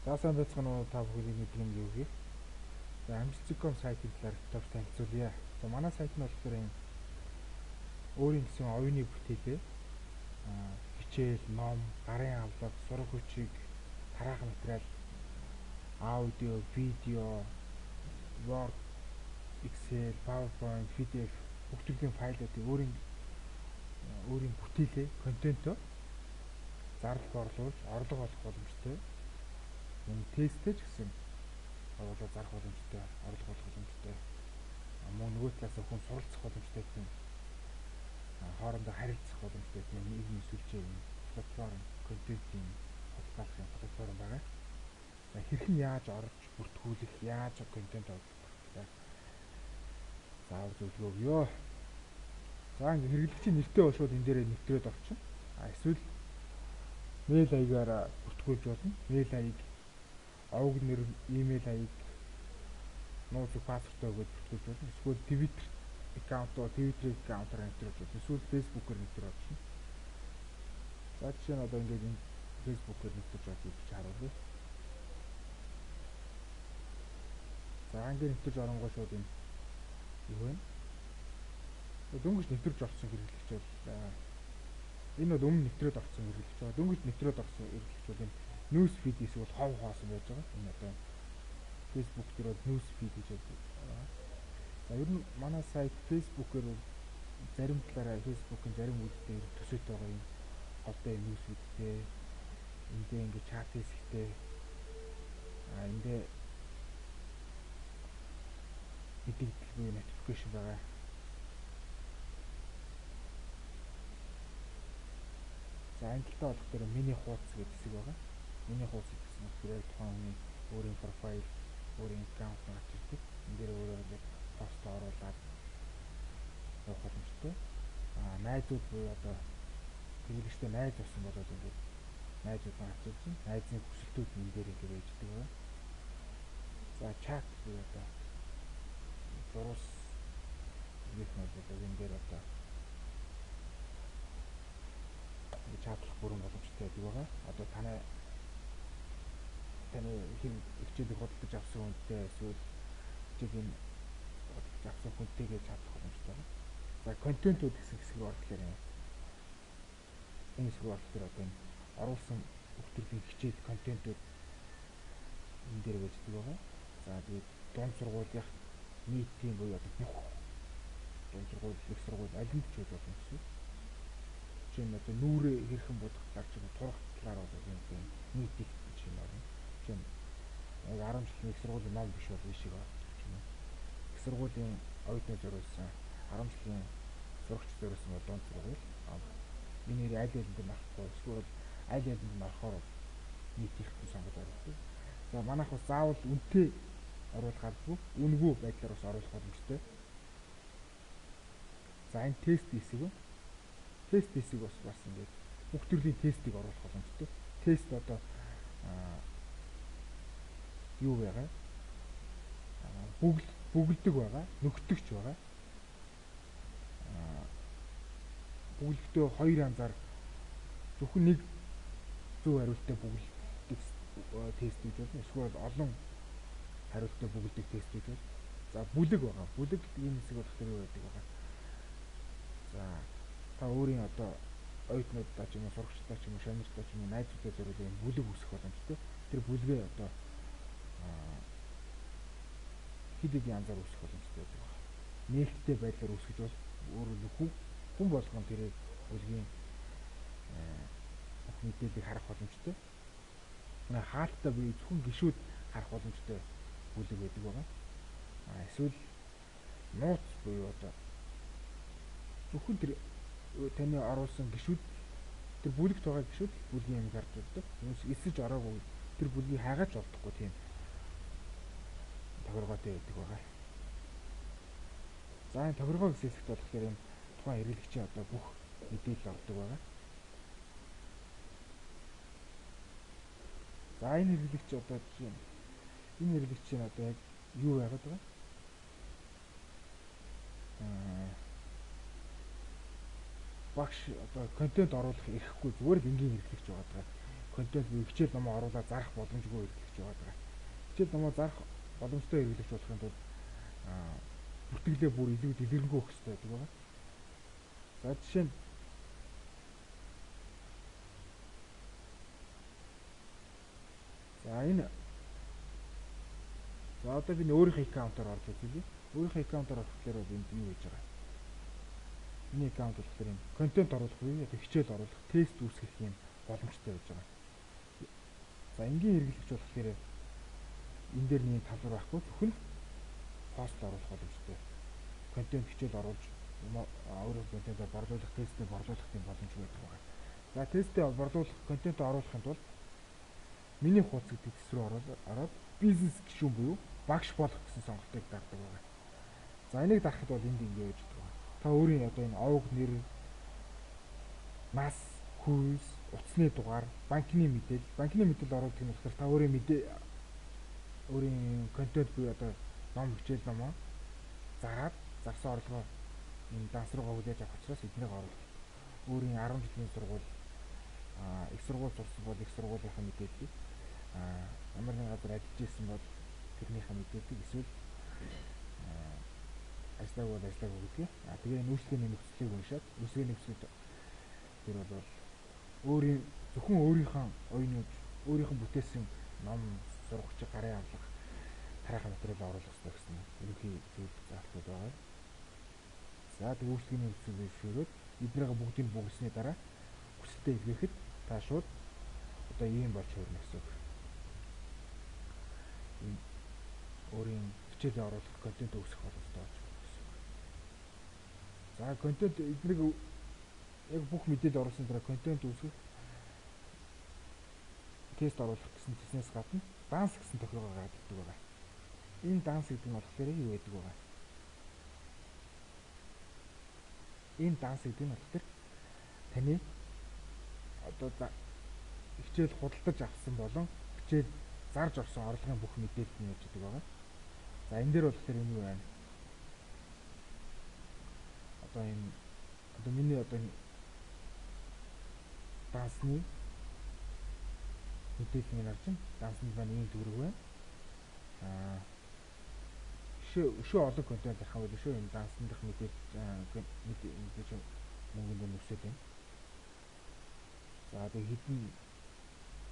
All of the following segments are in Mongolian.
За сайн байцгаана уу та бүхний мэддэг юм юу гэх. За amsc.com сайтын талаар товч танилцуулъя. За манай сайт нь болохоор энэ өөрийн гэсэн оюуны бүтээлээ хичээл, ном, гарын авлага, сурах хүчийг, тараах материал, аудио, видео, Word, Excel, PowerPoint, PDF бүх төрлийн файлуудыг өөрийн бүтээлээ, контентоо зардал борлуулж орлого олох боломжтой. Энэ тесттэй ч гэсэн оруулаад зарах боломжтой, орлого олох боломжтой. Мөн нөгөө талаас хүн суралцах боломжтой тийм хоорондоо харилцах боломжтой тийм нийгмийн сүлжээ юм платформ, контентын худалдааллахын платформ байгаа. За хэрхэн яаж орж бүртгүүлэх, яаж контент оруулах заавар зөвлөгөө өгье. За ингээ хэрэглэгчийн нэртэй болшууд энэ дээр нэвтрээд орчин. Эсвэл мэйл хаягаараа бүртгүүлж болно. Мэйл хаяг, овг нэр, имэйл хаяг, нууц пассвортоо өгөөд бүртгүүлж болно. Эсвэл Twitter аккаунтаар нэвтрүүлж болно. Эсвэл Facebook-оор нэвтрүүлж болно. За жишээ нь одоо ингээд энэ Facebook-оор нэвтрүүлж байгаа гэж харуулъя. За ингээд нэвтрүүлж оронгоо шууд энэ юу вэ? Дөнгөж нэвтрүүлж орсон хэрэглэгч бол энэ бол өмнө нэвтрээд орсон хэрэглэгч байгаа. Дөнгөж нэвтрээд орсон хэрэглэгч бол энэ news feed эсвэл хов хоосон байж байгаа. Энэ одоо Facebook дээр бол news feed гэж байна. За ер нь манай сайт Facebook-оор зарим талаараа Facebook-ын зарим үйлдэлээр төсөөтэй байгаа юм. Ховтой юм news feed-тэй эндээ ингээд чат хийсгтэй эндээ мэдээлэл notification байгаа. За англитай болохоор миний хуудас гэдэг хэсэг байгаа. Миний хуудас гэсэн нь тэр тухайн хүний өөрийн профайл, өөрийн аккаунт гарч ирдэг. Энд дээр өөрөө ингээд пост оруулаад явах боломжтой. Найзууд буюу одоо хэрэглэгчтэй найз болсон бол ингээд найзууд гарч ирсэн. Найзын хүсэлтүүд энэ дээр ингээд байждаг байна. За чат буюу одоо зурус гэх мэт одоо энэ дээр одоо чатлах бүрэн боломжтой байдаг байгаа. Одоо таны хичээлийг худалдаж авсан хүнтэй эсвэл хичээлийн худалдаж авсан хүнтэйгээ чатлах боломжтой байна. За контентууд гэсэн хэсэг рүү орлохоор энэ хэсэг рүү орлохоор одоо энэ оруулсан бүх төрлийн хичээл контентууд энэ дээр байждаг байгаа. За тэгээд дунд сургуулийн нийтийн буюу одоо бүх дунд сургууль, их сургууль аль нь ч үйл боломжтой. Жишээ нь одоо нүүрээ хэрхэн бодготлаар ч юм уу турах талаар бол юм нийт их жишээ нь орно. Жишээ нь 10 жилийн их сургуулийн ном биш бол ийшээ орчих юм. Их сургуулийн оюутны зориулсан 10 жилийн сурагч зориулсан бол дунд сургууль. Энэ нэр аль алинд нь авахгүй эсвэл аль алинд нь орохоор нийт их сонгож оруулдаг. За манайх бас заавал үнэтэй оруулах албагүй, үнэгүй байдлаар бас оруулах боломжтой. За энэ тест хэсэг үү? Тест хэсэг бас ингээд бүх төрлийн тестийг оруулах боломжтой. Тест одоо юу байгаа? Бүгэлдэг байгаа, нөгтөгч байгаа. Бүгэлдээ хоёр янзаар зөвхөн нэг зөв хариултаа бүгэлдэг тест гэж болно. Эсвэл олон хариултаа бүгэлдэг тест гэж болно. За бүлэг байгаа. Бүлэг гэдэг энэ хэсэг болох тэр юу байдаг байгаа. За та өөрийн одоо оюутнуудаа ч юм уу, сурагчдаа ч юм уу, шанартаа ч юм уу, найзуудаа зориулсан бүлэг үүсгэх боломжтой. Тэр бүлгээ одоо хэд хэдэн янзаар үүсгэх боломжтой байдаг. Нээлттэй байдлаар үүсгэж бол өөрөөр хүн болгон тэр бүлгийн бүх мэдээллийг харах боломжтой. Хаалттай буюу зөвхөн гишүүд харах боломжтой бүлэг байдаг байгаа. Эсвэл нууц буюу одоо зөвхөн тэр таны оруулсан гишүүд тэр бүлэгт байгаа гишүүд бүлгийн юм гарч ирдэг. Эсэж ороогүй тэр бүлгийг хайгаач олдохгүй тийм тохиргоотой байдаг байгаа. За энэ тохиргоо гэсэн хэсэгт болохоор энэ тухайн хэрэглэгчийн одоо бүх мэдээлэл ордог байгаа. За энэ хэрэглэгч одоо жишээ нь энэ хэрэглэгчийн одоо яг юу байгаад байгаа? Багш одоо контент оруулах эрхгүй зүгээр л энгийн хэрэглэгч байгаа. контент буюу хичээл номоо оруулаад зарах боломжгүй хэрэглэж байгаа. Хичээл номоо зарах боломжтой хэрэглэж болохын тулд бүртгэлээ бүр илүү дэлгэрэнгүй өгөх хэрэгтэй байдаг байгаа. За жишээ нь за одоо би өөрийнхөө аккаунтаар орж үзье. Өөрийнхөө аккаунтаар орохдоо бол энд юу гэж байгаа. Миний аккаунт болохоор юм контент оруулах буюу хичээл оруулах, тест үүсгэх юм боломжтой байж байгаа. За энгийн хэрэглэж болохоор энэ дээр нэг тал руу байхгүй зөвхөн пост оруулах боломжтой. Контент хичээл оруулж өөрөө контентоор борлуулах, тестээ борлуулах юм боломж байдаг байгаа. За тестээ борлуулах, контент оруулахын тулд миний хуудас гэдэг хэсэг рүү ороод бизнес гишүүн буюу багш болох гэсэн сонголтыг дардаг байгаа. За энийг дарахад бол энд ингэ байж байгаа. Та өөрийн одоо энэ овог нэр, нас, хүйс, утасны дугаар, банкны мэдээлэл оруулах юм болохоор та өөрийн контент буюу одоо ном хичээл номоо зарсан орлогоо энэ данс руугаа хүлээж авах учраас эднийг оруулах. Өөрийн 10 жилийн сургууль их сургууль сурсан бол их сургуулийнхаа мэдээллийг ямар нэгэн газар ажиллаж ирсэн бол тэрнийхээ мэдээллийг эсвэл ажлаагүй бол ажлаагүй гэдгийг. Тэгээ нөөцлөгийн нөхцөлийг уншаад нөөцлөгийн нөхцөлд тэр бол зөвхөн өөрийнхөө оюунууд, өөрийнхөө бүтээсэн ном, сургагчид гарын авлага, тарайхан материал оруулах хэрэгтэй гэсэн ерөнхий зүйл заалтууд байгаа. За тэг нөөцлөгийн нөхцөлийг зөвшөөрөөд эднийг бүгдийг бүгдсний дараа хүсэлтэд илгээхэд та шууд одоо ийм болж хөрнө гэсэн үг. Өөрийн хичээлээ оруулах, контент үүсгэх боломжтой болж байна гэсэн үг. За контент эднийг яг бүх мэдээлэл оруулсан дараа контент үүсгэх, тест оруулах гэсэн зүйлснээс гадна данс гэсэн тохиолгоо гаргадаг байгаа. Энэ данс гэдэг нь болохоор юу байдаг вэ? Энэ данс гэдэг нь болохоор таны одоо хичээл худалдаж авсан болон хичээл зарж орсон орлогын бүх мэдээлэл нь яаж гэдэг байгаа. За энэ дээр болохоор энэ юу байна? Одоо миний одоо дансны мэдээллийг харж байна. Дансанд маань ийм төгрөг байна. Өшөө олон контент гарах юм шүү. Энэ дансных мэдээж мөнгөнд нөхсөл байна. За одоо хэдэн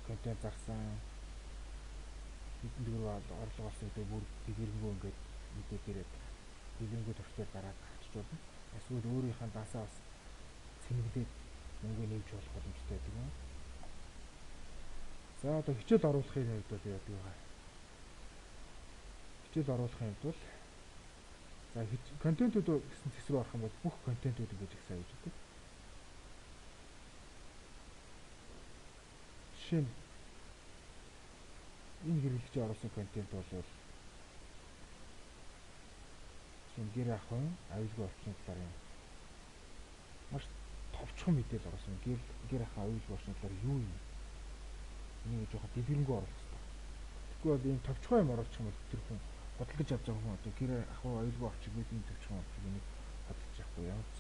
контент зарсан, хэдэн төгрөг орлого олсон гэдэг бүр дэлгэрэнгүй ингээд мэдээд ирээд дэлгэрэнгүй төвчээр дараад гарч болно. Эсвэл өөрийнхөө дансаа бас цэнгэлээд мөнгө нэмж болох боломжтой байдаг юм. За одоо хичээл оруулахын хувьд бол яадаг вэ? Хичээл оруулахын хувьд бол за контентууд гэсэн хэсэг рүү орох юм бол бүх контентууд ингэж их сайн үүсдэг. Жишээ нь энэ хэрэглэж оруулсан контент бол гэр ахуйн аюулгүй орчны талаар юм. Маш товчхон мэдээлэл оруулсан. Гэр ахуйн аюулгүй орчны талаар юу юм? Энийг жоохон дэлгэрэнгүй оруулах хэрэгтэй. Тэгэхгүй бол ийм товчхон юм оруулах юм бол тэр хүн бодлож авч байгаа хүн одоо гэр ахуйн аюулгүй орчиг гэдэг энэ товчхон орчиг энийг бодлож авахгүй ямар ч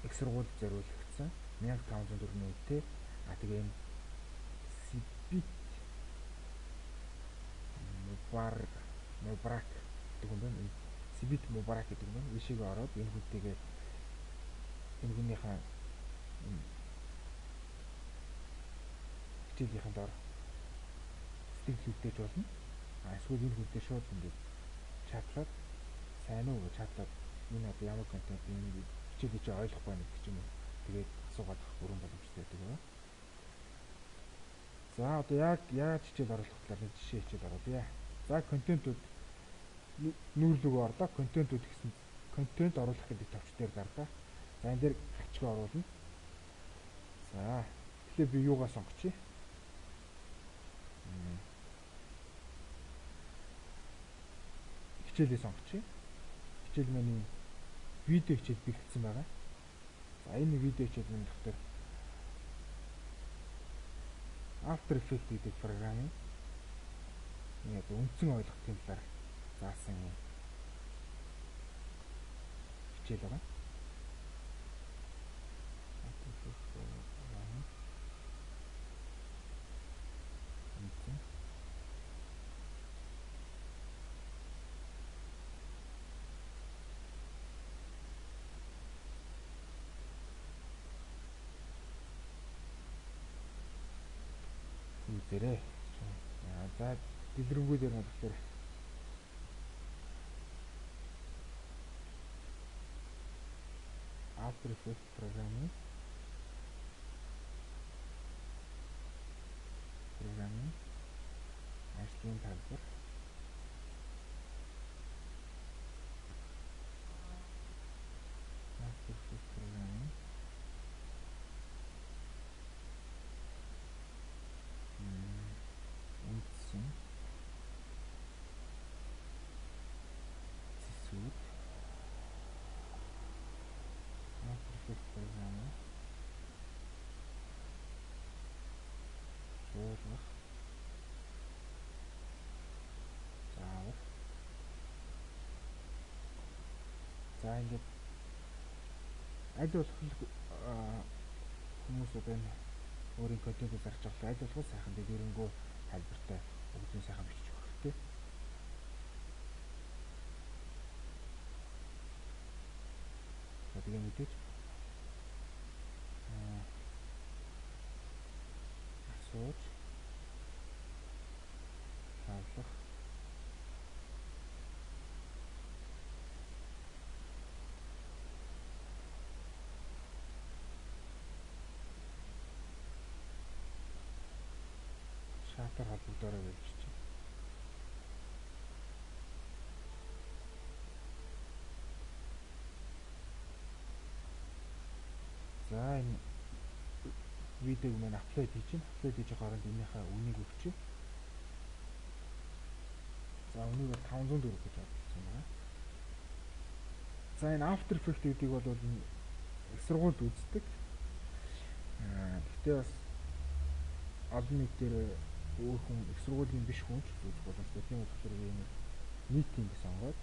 их сургууль зориулагдсан 1500 төгрөгийн үнэтэй тэгээ энэ Сибит Мубарак гэдэг юм байна. Сибит Мубарак гэдэг юм байна. Ишиг ороод энэ хүнтэйгээ энэ хүнийхээ хичээлийнхэн дор сэтгэл хөдлөж болно. Эсвэл энэ хүнтэй шууд ингээд чатлаад сайн уу гэж чатлаад энэ одоо ямар контент энэ хичээлийг чи ойлгохгүй байна гэх юм уу. Тэгээд асуугаад авах бүрэн боломжтой байдаг байна. За одоо яаж хичээл оруулах талаар нэг жишээ хичээл оруулъя. За контентууд нүүрлүгөө орлоо. Контентууд гэсэн контент оруулах гэдэг товч дээр гарлаа. За энэ дээр хачиг оруулна. За тэгэхээр би юугаа сонгочих. Хичээлээ сонгочих. Хичээл маань видео хичээл бэлдсэн байгаа. За энэ видео хичээл маань доктор After Effects гэдэг програмын яг үндсэн ойлголтын талаар заасан юм хичээл байгаа. дээрээ. За дэлгэрэнгүй дээр нь болохоор After Effects programming ажлын талбар After Effects programming үндсэн зэсүүд After Effects programming зурах заавар. За ингээд аль болох хүмүүс одоо энэ өөрийн контентыг зарж байгаа аль болох сайхан дэлгэрэнгүй тайлбартай бүгдийг сайхан бичиж өгөх хэрэгтэй. За тэгээ мэдээж асууж хаалах шаатар холбогдороо гэж чинь. За энэ видеог мань аплод хийж чинь. Аплод хийж хооронд энийхээ үнийг өгчээ. За үнийг 504 гэж бодсон байна. За энэ After Effects гэдэг бол их сургуульд үздэг. Гэхдээ бас олон нийтээр өөр хүн их сургуулийн биш хүн ч үзэх боломжтой. Тийм болохоор энэ митинг сонгоод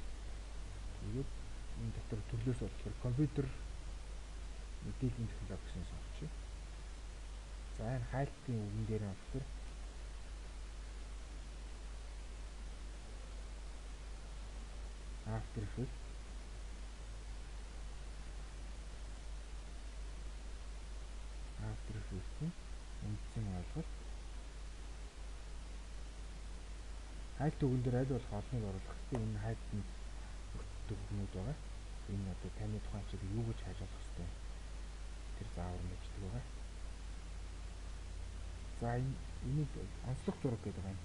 тэгээд энэ дотор төрлөөс болохоор компьютер мэдээллийн технологи гэсэн сонгочих. За энэ хайлтын үгэн дээр нь болохоор After Effects үндсэн ойлголт хайлт үгэн дээр аль болох олныг оруулах хэрэгтэй. Энэ хайлтанд өгдөг үгнүүд байгаа. Энэ одоо таны тухайн чиглэл юу гэж хайлуулах хэрэгтэй. Тэр заавар нэгдэг байгаа. За энийг онцлог зураг гэдэг байна.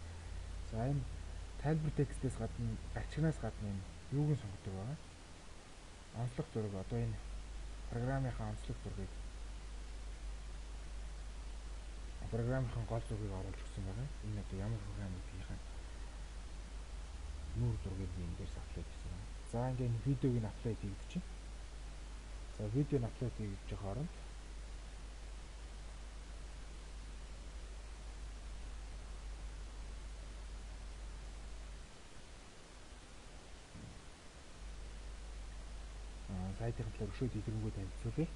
За энэ тайлбар текстээс гадна ачигнаас гадна энэ юуг нь сонгодог байгаа. Онцлог зураг одоо энэ програмынхаа онцлог зургийг програмынхаа гол зургийг оруулж өгсөн байгаа. Энэ одоо ямар програм гэдгийнхаа нүүр зургийг энэ дээрс аплод хийсэн байна. За ингээд энэ видеог нь аплод хийгдэж чинь. За видео нь аплод хийгдэж хооронд сайтын талаар өшөө дэлгэрэнгүй танилцуулъя.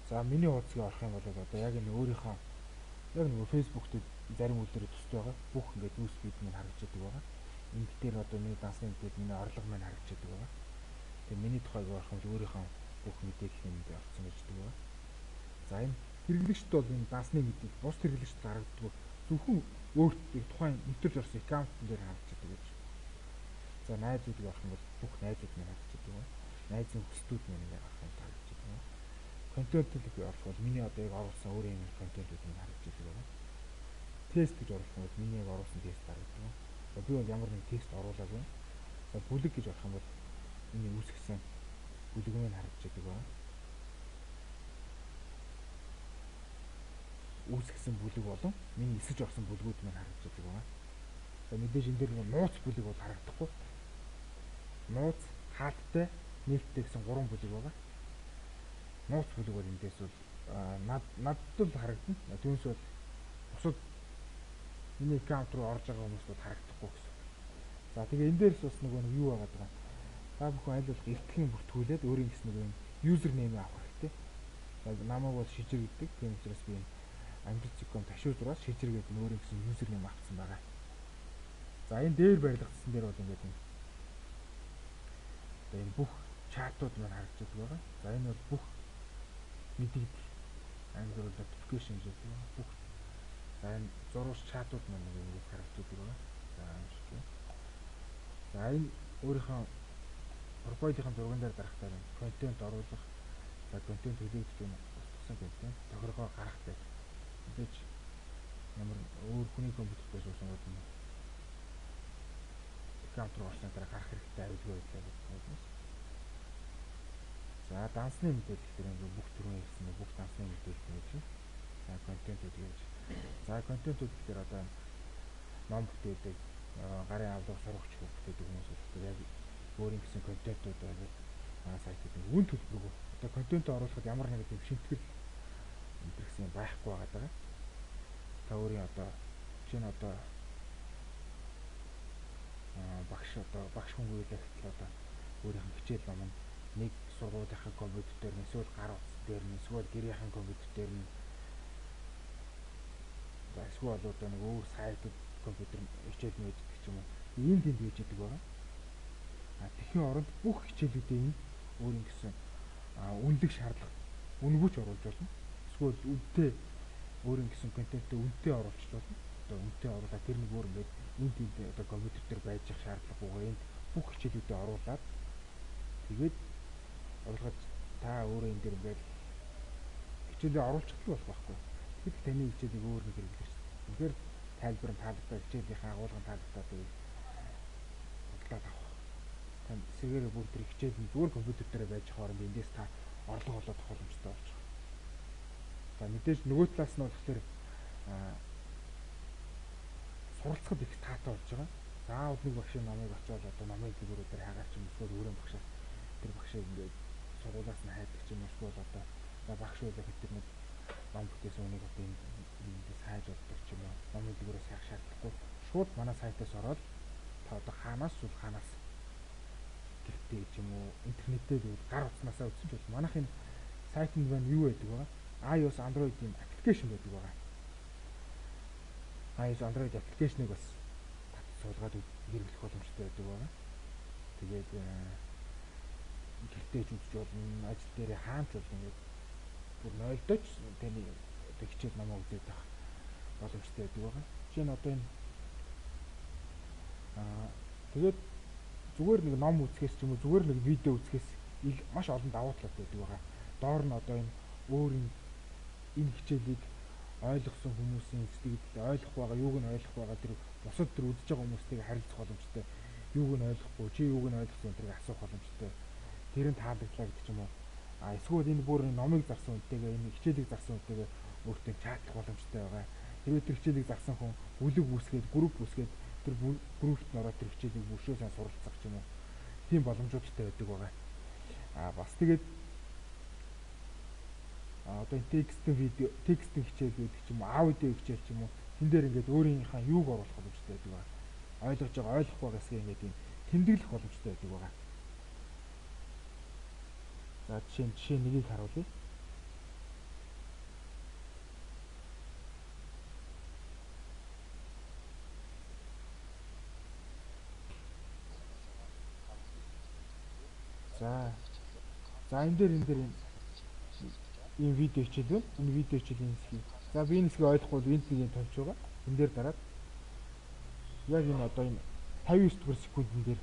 За миний хуудасыг орох юм бол одоо яг энэ өөрийнхөө яг нэг Facebook дээр зарим үйлдвэрүүд төстэй байгаа. Бүх ингээд нүүс фид минь харагддаг байгаа. Энд дээр одоо миний дансны мэдээд миний орлого маань харагддаг байгаа. Тэгээ миний тухайг орох юм бол өөрийнхөө бүх мэдээлэл энд орсон гэждэг байгаа. За энэ хэрэглэгчд бол энэ дансны мэдээлэл бус хэрэглэгчд харагддаг. Зөвхөн өөртөө тухайн нэвтэрж орсон аккаунт дээр харагддаг гэж. За найзуудыг орох юм бол бүх найзууд маань харагддаг байгаа. Найзын хүслүүд маань ингээд орох юм харагддаг байгаа. Контентыг орох бол миний одоо яг оруулсан өөр юм контентууд нь харагддаг байгаа. Тест гэж оруулах юм бол миний яг оруулсан тест харагддаг байна. За би бол ямар нэг тест оруулаагүй. За бүлэг гэж орох юм бол миний үүсгэсэн бүлэг маань харагддаг байна. Үүсгэсэн бүлэг болон миний эсэж орсон бүлгүүд маань харагддаг байна. За мэдээж энэ дээр нууц бүлэг бол харагдахгүй. Нууц, хаалттай, нээлттэй гэсэн 3 бүлэг байгаа. Нууц бүлэг бол эндээс бол надад л харагдана. Түүнээс бол бусад миний аккаунт руу орж байгаа хүмүүс бол харагдахгүй гэсэн. За тэгээ энэ дээрс бас нэг юу байгаа даа. Та бүхэн аль болох эртхэн бүртгүүлээд өөрийн гэсэн нэг юзер нейм авах хэрэгтэй. За намайг бол шижир гэдэг. Тийм учраас би амжилт.com ташууруулаад шижир гэдэг өөрийн гэсэн юзер нейм авсан байгаа. За энэ дээр барилгацсан дээр бол ингээд энэ бүх чатууд маань харагддаг байгаа. За энэ бол бүх мэдээлэл англи notification гэдэг бүх За энэ зурвас чатууд маань нэг ингэж харагддаг байна. За амжилт. За энэ өөрийнхөө профайлын зурган дээр гарахтаа контент оруулах, за контент төлөвлөж байна. Устгасан контент тохиргоо гарах гэдэг. Мэдээж ямар өөр хүний компьютертэй суусан бол аккаунт руу орсны дараа гарах хэрэгтэй аюулгүй байлаа гэдэг юм. За дансны мэдээлэл дээр ингээ бүх төрлийн ирсэн бүх дансны мэдээлэл гэж. За контентууд гэж. За контентууд гэхээр одоо ном бүтээдэг, гарын авлага сурагч бүтээдэг хүмүүс бол яг өөрийн гэсэн контентууд байдаг. Сайтууд үн төлбөргүй. Одоо контент оруулахад ямар нэг юм шимтгэл гэсэн байхгүй байгаа. Та өөрийн одоо чинь одоо багш хүн үйл ажиллагаа одоо өөрийнх нь хичээл ном нэг сургуулийнхаа компьютер дээр нь эсвэл гар утас дээр нь эсвэл гэрийнхэн компьютер дээр нь эсвэл одоо нэг өөр сайтууд компьютер хичээл нээж гэдэг ч юм уу ийм тэнд хийж идэг байгаа. Тэхийн оронд бүх хичээлүүдээ энэ өөрийн гэсэн үнэлэх шаардлага үнэгүй ч оруулж болно. Эсвэл үнэтэй өөрийн гэсэн контентээ үнэтэй оруулж болно. Одоо үнэтэй оруулаад тэр нэг өөр ингээд энэ тэнд одоо компьютер дээр байж их шаардлагагүйгээр энд бүх хичээлүүдээ оруулаад тэгээд оруулахад та өөрөө энэ дээр ингээд хичээлээ оруулчихдаг болох байхгүй. Тэгэхээр таны хичээлийг өөр нэг хэрэглэж. Тэгэхээр тайлбар нь таалагдаад хичээлийнхээ агуулгын таалагдаад бодлоод авах. Тань эсэгээр бүр тэр хичээл нь зүгээр компьютер дээр байж хооронд эндээс та орлого олоод авах боломжтой болж байгаа. За мэдээж нөгөө талаас нь болохоор суралцахад их таатай болж байгаа. Заавал нэг багшийн номыг очиод одоо номын дэлгүүрүүд дээр хагаарч юм эсвэл өрөөнд багшаас тэр багшийг ингээд сургуулаас нь хайдаг ч юм уу эсвэл одоо багш үйлээ хэвтер нэг ном бүтээсэн үнийг одоо эндээс хайж болдог ч юм уу номын дэлгүүрээс хайх шаардлагагүй. Шууд манай сайтаас ороод та одоо хаанаас гэртээ ч юм уу интернетээр гар утаснасаа үзсэн ч бол манайхын сайтнд байна юу байдаг вэ? iOS Android-ийн аппликейшн байдаг байгаа. iOS Android аппликейшнийг бас суулгаад хэрэглэх боломжтой байдаг байгаа. Тэгээд гэртээ ч үзэж болно, ажил дээр хаанч бол ингээд бүр нойлдож таны одоо хичээл намаа үзээд байх боломжтой байдаг байгаа. Жишээ нь одоо энэ тэгээд зүгээр нэг ном үзэхээс ч юм уу зүгээр нэг видео үзэхээс маш олон давуу талтай байдаг байгаа. Доор нь одоо энэ өөрийн энэ хичээлийг ойлгосон хүмүүсийн сэтгэл ойлгох байгаа, юуг нь ойлгох байгаа тэр бусад тэр үзэж байгаа хүмүүстэйг харилцах боломжтой. Юуг нь ойлгохгүй, чи юуг нь ойлгосон тэрийг асуух боломжтой. Тэр нь таалагдлаа гэдэг ч юм уу. Эсвэл энэ бүр номыг зарсан үнтэйгээ энэ хичээлийг зарсан үнтэйгээ өөртөө чатлах боломжтой байгаа. Хэрвээ тэр хичээлийг зарсан хүн бүлэг үүсгээд, групп үүсгээд тэр группт нь ороод тэр хичээлийг бүршөө сайн суралцах ч юм уу. Тийм боломжуудтай байдаг байгаа. Бас тэгээд одоо энэ текстийн хичээл гэдэг ч юм уу, аудио хичээл ч юм уу. Тэн дээр ингээд өөрийнхөө юуг оруулах боломжтой байдаг байгаа. Ойлгож байгаа, ойлгохгүй байгаас ингээд юм тэмдэглэх боломжтой байдаг байгаа. За жишээ нэгийг харуулъя. За энэ дээр ийм видео хичээл байна. Энэ видео хичээлийн хэсгийг. За би энэ хэсгийг ойлгохгүй бол энд нэг юм тавьж байгаа. Энэ дээр дараад яг энэ одоо энэ 59 секундын дээр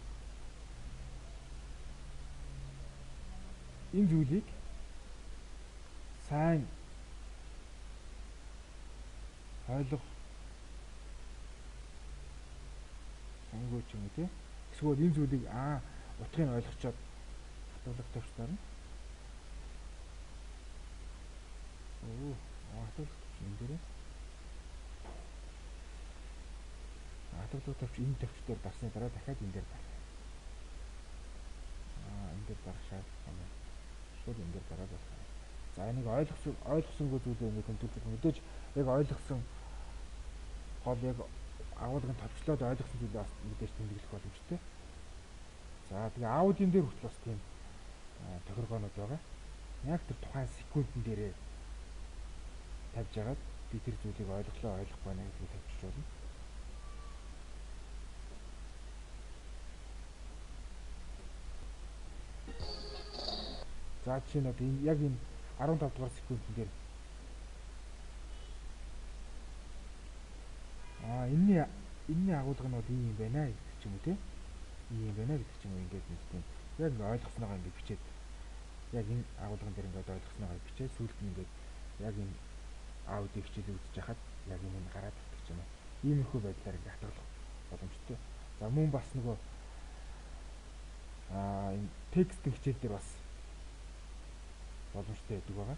энэ зүйлийг сайн ойлгох сонгоо ч юм уу тий. Эсвэл энэ зүйлийг утгыг ойлгочоод хатуулга тавьж таарна. Хатуулга тавьж энэ дээрээ. Хатуулга тавьж энэ тавьж дээр дарсны дараа дахиад энэ дээр дарах. Энэ дээр дарах шаардлага байна. Шууд энэ дээр дараад байна. За энийг ойлгосонгүй зүйлээ ингэ тэмдэглэх мэдээж яг ойлгосон гол яг агуулгын товчлоод ойлгосон зүйлээ бас мэдээж тэмдэглэх боломжтой. За тэгээ аудион дээр хүртэл бас тийм тохиргоонууд байгаа. Яг тэр тухайн секундын дээрээ тавьж агаад би тэр зүйлийг ойлголоо ойлгохгүй байна гэдгийг тавьчих болно. За жишээ нь одоо яг энэ 15 дугаар секундын дээр Энэний агуулга нь бол ийм юм байна гэдэг ч юм уу те. Ийм юм байна гэдэг ч юм уу ингээд нэг тийм яг ингээ ойлгосноогоо ингээ бичээд яг энэ агуулган дээр ингээд ойлгосноогоо бичээд сүүлд нь ингээд яг энэ аудио хичээл үзэж хахад яг энэ гараад ирдэг ч юм уу. Иймэрхүү байдлаар ингээ хатгалах боломжтой. За мөн бас нөгөө энэ текст хичээл дээр бас боломжтой байдаг байгаа.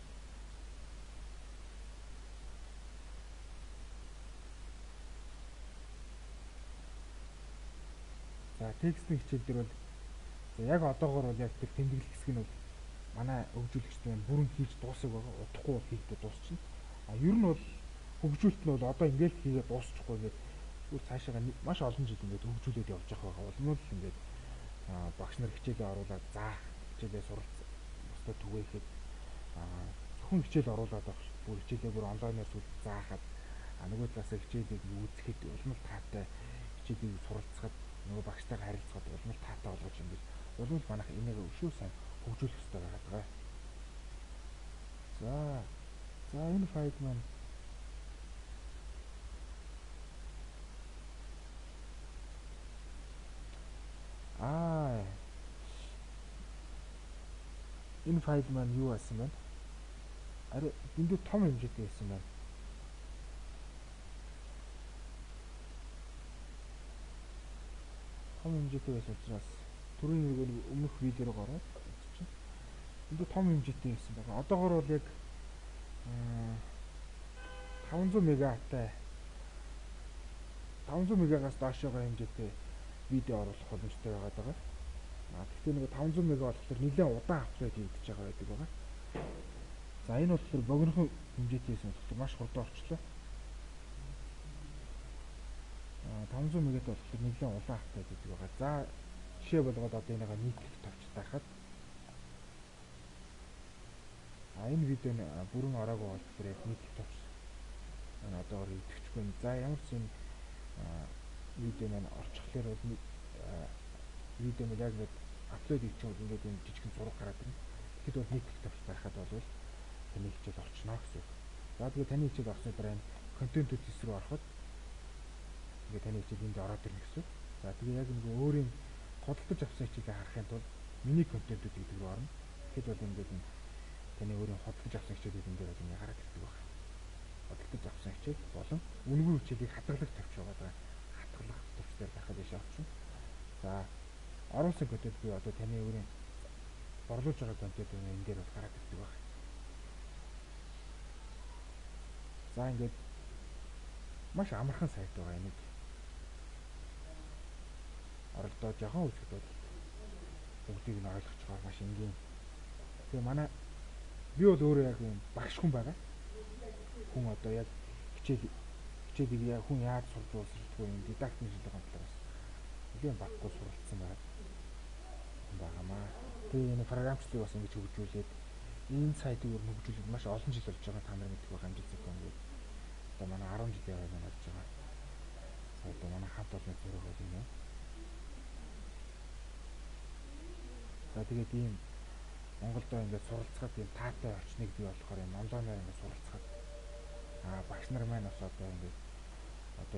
За текстийн хичээл дээр бол яг одоогоор бол яг тэр тэмдэглэл хэсэг нь бол манай хөгжүүлэгчд маань бүрэн хийж дуусах байгаа. Удахгүй бол хийхдээ дуусчихна. Ер нь бол хөгжүүлэлт нь бол одоо ингээл хийгээд дуусчихгүй ингээд зүгээр цаашаа маш олон жил ингээд хөгжүүлээд явж байгаа байгаа. Улмал л ингээд багш нар хичээлээ оруулаад заах, хичээлээ суралцах, бусдад түгээхэд зөвхөн хичээл оруулаад авах, бүр хичээлээ бүр онлайнаар сүлд заахад нөгөө талаасаа хичээлийг үзэхэд улмал таатай хичээлийг суралцахад нөгөө багштайгаа харилцахад улмал таатай болгож ингэж улмал манайх энийг өшөө сайн хөгжүүлэх хэрэгтэй байгаа. За энэ файл маань энэ файл маань юу байсан бэ? Ари дэндүү том хэмжээтэй байсан байна. Том хэмжээтэй байсан учраас түрүүний нэг өмнөх видеороо гараад чинь дэндүү том хэмжээтэй байсан байна. Одоогоор бол яг 500 мегатай 500 мегагаас доошогоо хэмжээтэй видео оруулах боломжтой байгаа. Гэхдээ нэг 500 мега болохоор нэлээд удаан аплод хийгдэж байгаа байдаг байгаа. За энэ болохоор богинохон хэмжээтэйсэн болохоор маш хурдан орчлоо. 500 мегатай болохоор нэлээд улаан аплод хийдэг байгаа. За жишээ болгоод одоо энийг нийтлэх тавьж тахад энэ видео нь бүрэн ороогүй болохоор яг нийтлэх тавьж одоогоор идэвхжгүй. За ямар ч юм видео маань орчихлоор бол видео нь яг нэг аплод хийчих бол ингээд энэ жижигхэн зураг гараад ирнэ. Тэгэхэд бол нийтлэх тавьж байхад бол таны хичээл орчихно гэсэн үг. За тэгээд таны хичээл орсны дараа энэ контентүүд хэсэг рүү ороход ингээд таны хичээл энд ороод ирнэ гэсэн үг. За тэгээд яг нэг өөрийн худалдаж авсан хичээлээ харахын тулд миний контентүүд гэдэг рүү орно. Тэгэхэд бол ингээд таны өөрийн худалдаж авсан хичээлүүд энэ дээр бол ингээд гараад ирдэг байна. Худалдаж авсан хичээл болон үнэгүй хичээлийг хадгалах тавьж байгаа. Хадгалах тавьж дээр гарахад ишээ авчихна. За оруулсан контент буюу одоо таны өөрийн борлуулж байгаа контент энэ дээр бол гараад ирдэг байна. За ингээд маш амархан сайт байгаа энийг оролдоо жоохон үзэхэд бол бүгдийг нь ойлгож байгаа маш энгийн. Тэгээ манай би бол өөрөө яг юм багш хүн байгаа. Хүн одоо яг хичээлийг яг хүн яаж сурж болсохгүй юм дидактик шилдэг талаас нэлийн баггүй суралцсан байгаамаа. Тэгээ энэ програмчлалыг бас ингэж хөгжүүлээд энэ сайтыг хөгжүүлээд маш олон жил болж байгаа. Та нар мэдэх байх амжилт ингээд одоо манай 10 жилийн хойно болж байгаа. Сайд манай хамт олонны зураг бол юм. За тэгээд ийм Монголдоо ингээд суралцахад ийм таатай орчныг бий болохоор юм онлайнаар ингээд суралцахад багш нар маань бас одоо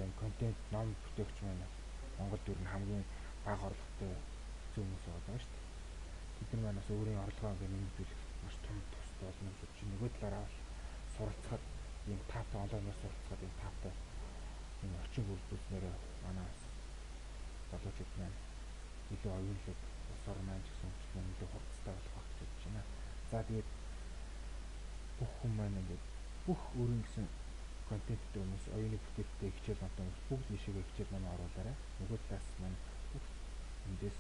ийм контент ном бүтээгч маань Монголд ер нь хамгийн бага орлоготой хүмүүс байгаа шүү дээ. Бид нар маань бас өөрийн орлогоо ингээд нэмэгдүүлэх маш том тустай болно юм шиг чинь нөгөө талаараа суралцахад ийм таатай онлайнаар суралцахад ийм таатай ийм орчин бүрдүүлснээр манай залуучууд маань илүү оюунлаг ус орн маань гэсэн хөгжлөн илүү хурцтай болох байх гэж бодож байна. За тэгээд бүх хүмүүс маань ингээд бүх өөрийн гэсэн контенттэй хүмүүс оюуны бүтээлтэй хичээл номтой хүмүүс бүгд ийшээгээ хичээл ном оруулаарай. Нөгөө талаас маань бүх эндээс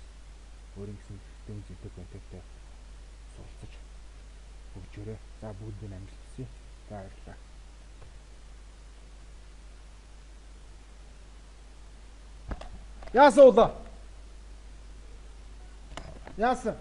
өөрийн гэсэн дэм зүйтэй контенттэй суралцаж хөгжөөрэй. За бүгдийг амжилт хүсье. За баярлалаа. Яасан уу? Яасан?